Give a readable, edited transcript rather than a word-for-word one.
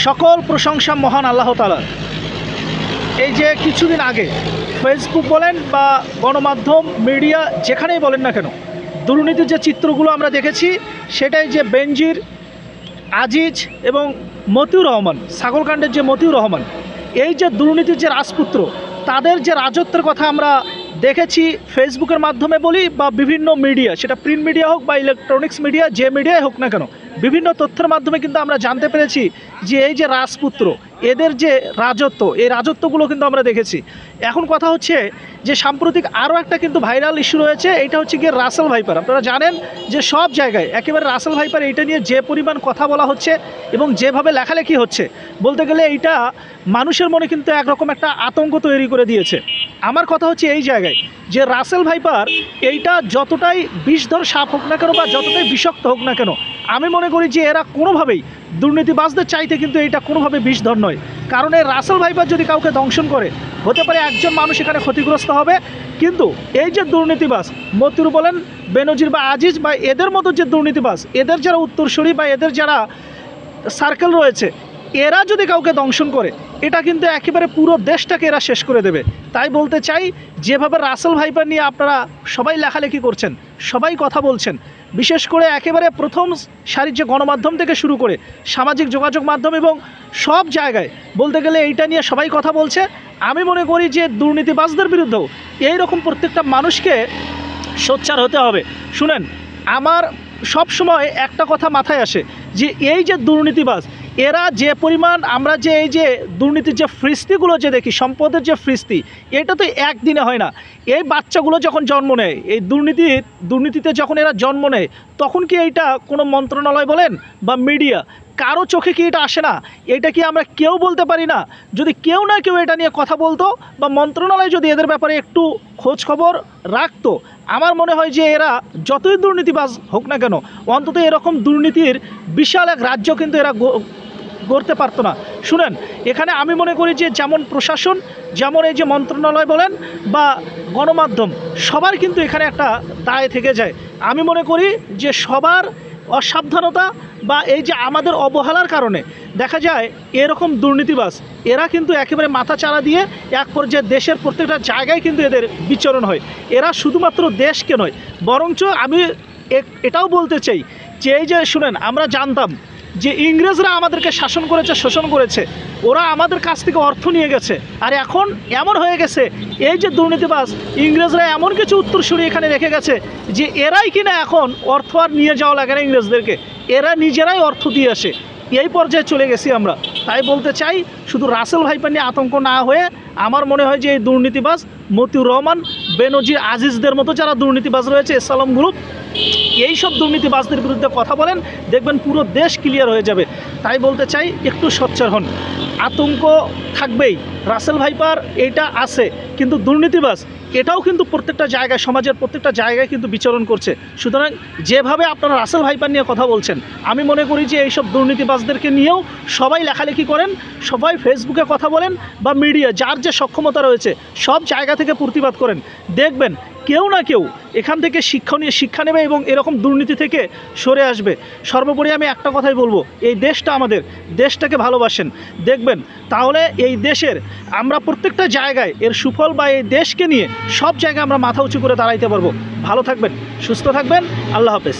সকল প্রশংসা মহান আল্লাহ তাআলার। এই যে কিছুদিন আগে ফেসবুক বলেন বা গণমাধ্যম মিডিয়া যেখানেই বলেন না কেন, দুর্নীতির যে চিত্রগুলো আমরা দেখেছি, সেটাই যে বেনজির, আজিজ এবং মতিউর রহমান, ছাগলকাণ্ডের যে মতিউর রহমান, এই যে দুর্নীতির যে রাজপুত্র, তাদের যে রাজত্বের কথা আমরা দেখেছি ফেসবুকের মাধ্যমে বলি বা বিভিন্ন মিডিয়া, সেটা প্রিন্ট মিডিয়া হোক বা ইলেকট্রনিক্স মিডিয়া, যে মিডিয়াই হোক না কেন, বিভিন্ন তথ্যের মাধ্যমে কিন্তু আমরা জানতে পেরেছি যে এই যে রাজপুত্র, এদের যে রাজত্ব, এই রাজত্বগুলো কিন্তু আমরা দেখেছি। এখন কথা হচ্ছে যে সাম্প্রতিক আরও একটা কিন্তু ভাইরাল ইস্যু রয়েছে, এটা হচ্ছে গিয়ে রাসেল ভাইপার। আপনারা জানেন যে সব জায়গায় একেবারে রাসেল ভাইপার এইটা নিয়ে যে পরিমাণ কথা বলা হচ্ছে এবং যেভাবে লেখালেখি হচ্ছে, বলতে গেলে এইটা মানুষের মনে কিন্তু একরকম একটা আতঙ্ক তৈরি করে দিয়েছে। আমার কথা হচ্ছে এই জায়গায় যে রাসেল ভাইপার এইটা যতটাই বিষধর সাপ হোক না কেন বা যতটাই বিষাক্ত হোক না কেন, আমি মনে করি যে এরা কোনোভাবেই দুর্নীতিবাজদের চাইতে কিন্তু এইটা কোনোভাবে বিষধর নয়। কারণ এই রাসেল ভাইপার যদি কাউকে দংশন করে, হতে পারে একজন মানুষ এখানে ক্ষতিগ্রস্ত হবে, কিন্তু এই যে দুর্নীতিবাজ মতিউর বলেন, বেনজির বা আজিজ বা এদের মতো যে দুর্নীতিবাজ, এদের যারা উত্তরসূরি বা এদের যারা সার্কেল রয়েছে, এরা যদি কাউকে দংশন করে, এটা কিন্তু একেবারে পুরো দেশটাকে এরা শেষ করে দেবে। তাই বলতে চাই, যেভাবে রাসেল ভাইপার নিয়ে আপনারা সবাই লেখালেখি করছেন, সবাই কথা বলছেন, বিশেষ করে একেবারে প্রথম সারির যে গণমাধ্যম থেকে শুরু করে সামাজিক যোগাযোগ মাধ্যম এবং সব জায়গায় বলতে গেলে এইটা নিয়ে সবাই কথা বলছে। আমি মনে করি যে দুর্নীতিবাজদের বিরুদ্ধেও এই রকম প্রত্যেকটা মানুষকে সোচ্চার হতে হবে। শুনেন, আমার সব সময় একটা কথা মাথায় আসে যে এই যে দুর্নীতিবাজ, এরা যে পরিমাণ, আমরা যে এই যে দুর্নীতির যে ফ্রিস্তিগুলো যে দেখি, সম্পদের যে ফ্রিস্তি, এটা তো একদিনে হয় না। এই বাচ্চাগুলো যখন জন্ম নেয়, এই দুর্নীতিতে যখন এরা জন্ম নেয়, তখন কি এইটা কোনো মন্ত্রণালয় বলেন বা মিডিয়া, কারো চোখে কি এটা আসে না? এটা কি আমরা কেউ বলতে পারি না? যদি কেউ না কেউ এটা নিয়ে কথা বলতো বা মন্ত্রণালয় যদি এদের ব্যাপারে একটু খোঁজ খবর রাখতো, আমার মনে হয় যে এরা যতই দুর্নীতিবাজ হোক না কেন, অন্তত এরকম দুর্নীতির বিশাল এক রাজ্য কিন্তু এরা গড়তে পারতো না। শুনেন, এখানে আমি মনে করি যে যেমন প্রশাসন, যেমন এই যে মন্ত্রণালয় বলেন বা গণমাধ্যম, সবার কিন্তু এখানে একটা দায় থেকে যায়। আমি মনে করি যে সবার অসাবধানতা বা এই যে আমাদের অবহেলার কারণে দেখা যায় এরকম দুর্নীতিবাজ, এরা কিন্তু একেবারে মাথা চাড়া দিয়ে এক পর্যায়ে দেশের প্রত্যেকটা জায়গায় কিন্তু এদের বিচরণ হয়। এরা শুধুমাত্র দেশকে নয়, বরঞ্চ আমি এটাও বলতে চাই যে এই যে শুনেন, আমরা জানতাম যে ইংরেজরা আমাদেরকে শাসন করেছে, শোষণ করেছে, ওরা আমাদের কাছ থেকে অর্থ নিয়ে গেছে, আর এখন এমন হয়ে গেছে এই যে দুর্নীতিবাজ, ইংরেজরা এমন কিছু উত্তরসূরি এখানে রেখে গেছে যে এরাই কিনা এখন অর্থ আর নিয়ে যাওয়া লাগে না ইংরেজদেরকে, এরা নিজেরাই অর্থ দিয়ে আসে। এই পর্যায়ে চলে গেছি আমরা। তাই বলতে চাই, শুধু রাসেল ভাইপার নিয়ে আতঙ্ক না হয়ে, আমার মনে হয় যে এই দুর্নীতিবাজ মতিউর রহমান, বেনজির, আজিজদের মতো যারা দুর্নীতিবাজ রয়েছে, এসালাম গ্রুপ, এই সব দুর্নীতিবাজদের বিরুদ্ধে কথা বলেন, দেখবেন পুরো দেশ ক্লিয়ার হয়ে যাবে। তাই বলতে চাই, একটু সোচ্চার হন। আতঙ্ক থাকবেই, রাসেল ভাইপার এটা আছে, কিন্তু দুর্নীতিবাজ এটাও কিন্তু প্রত্যেকটা জায়গায়, সমাজের প্রত্যেকটা জায়গায় কিন্তু বিচরণ করছে। সুতরাং যেভাবে আপনারা রাসেল ভাইপার নিয়ে কথা বলছেন, আমি মনে করি যে এইসব দুর্নীতিবাজদেরকে নিয়েও সবাই লেখালেখি করেন, সবাই ফেসবুকে কথা বলেন বা মিডিয়া, যার যে সক্ষমতা রয়েছে সব জায়গা থেকে প্রতিবাদ করেন। দেখবেন কেউ না কেউ এখান থেকে শিক্ষা নেবে এবং এরকম দুর্নীতি থেকে সরে আসবে। সর্বোপরি আমি একটা কথাই বলবো, এই দেশটা আমাদের, দেশটাকে ভালোবাসেন, দেখবেন তাহলে এই দেশের আমরা প্রত্যেকটা জায়গায় এর সুফল বা এই দেশকে নিয়ে সব জায়গায় আমরা মাথা উঁচু করে দাঁড়াইতে পারবো। ভালো থাকবেন, সুস্থ থাকবেন, আল্লাহ হাফেজ।